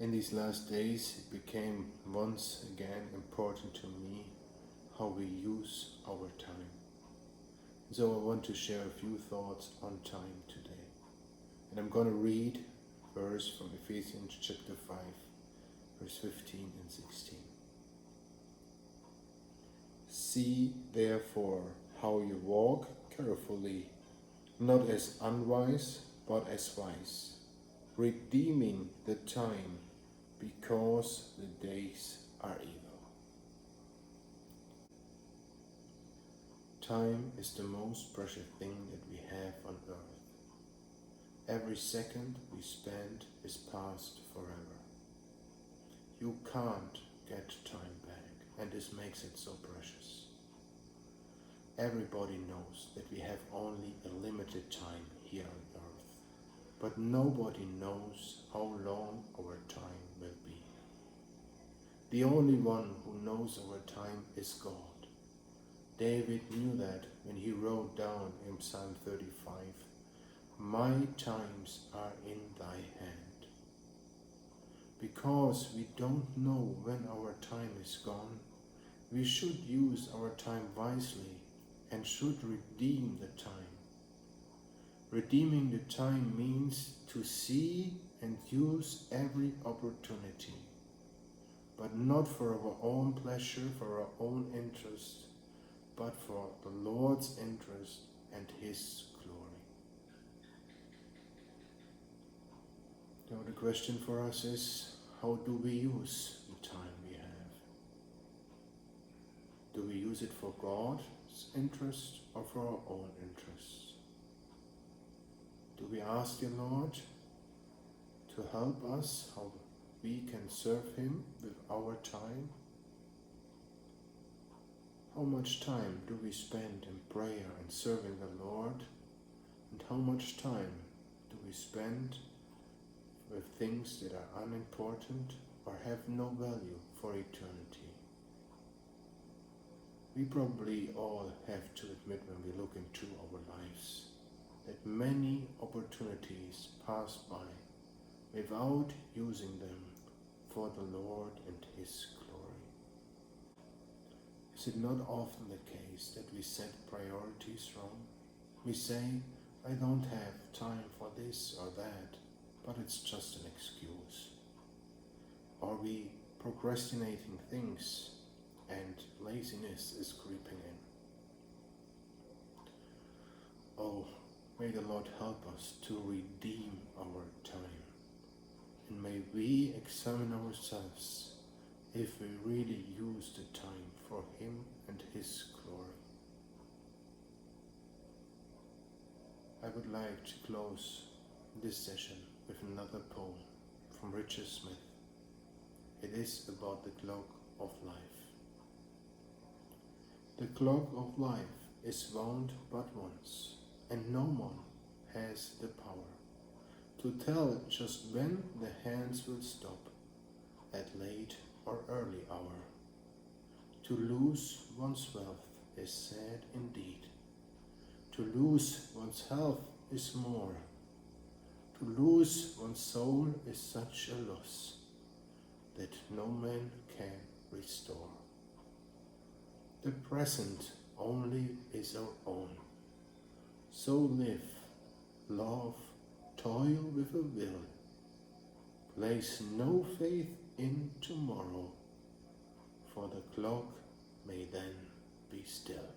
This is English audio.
In these last days, it became once again important to me how we use our time. So I want to share a few thoughts on time today. And I'm going to read a verse from Ephesians chapter 5, verse 15 and 16. See therefore how you walk carefully, not as unwise, but as wise, redeeming the time, because the days are evil. Time is the most precious thing that we have on earth. Every second we spend is passed forever. You can't get time back, and this makes it so precious. Everybody knows that we have only a limited time here on earth, but nobody knows how long our time will be. The only one who knows our time is God. David knew that when he wrote down in Psalm 35, "My times are in thy hand." Because we don't know when our time is gone, we should use our time wisely and should redeem the time. Redeeming the time means to see and use every opportunity, but not for our own pleasure, for our own interest, but for the Lord's interest and His glory. Now the question for us is, how do we use the time we have? Do we use it for God's interest or for our own interests? Do we ask the Lord to help us how we can serve Him with our time? How much time do we spend in prayer and serving the Lord? And how much time do we spend with things that are unimportant or have no value for eternity? We probably all have to admit when we look into our lives that many opportunities pass by without using them for the Lord and His glory. Is it not often the case that we set priorities wrong? We say, I don't have time for this or that, but it's just an excuse. Are we procrastinating things and laziness is creeping in? Oh, may the Lord help us to redeem our time. And may we examine ourselves if we really use the time for Him and His glory. I would like to close this session with another poem from Richard Smith. It is about the clock of life. The clock of life is wound but once, and no one has the power to tell just when the hands will stop, at late or early hour. To lose one's wealth is sad indeed. To lose one's health is more. To lose one's soul is such a loss that no man can restore. The present only is our own. So live, love, toil with a will. Place no faith in tomorrow, for the clock may then be still.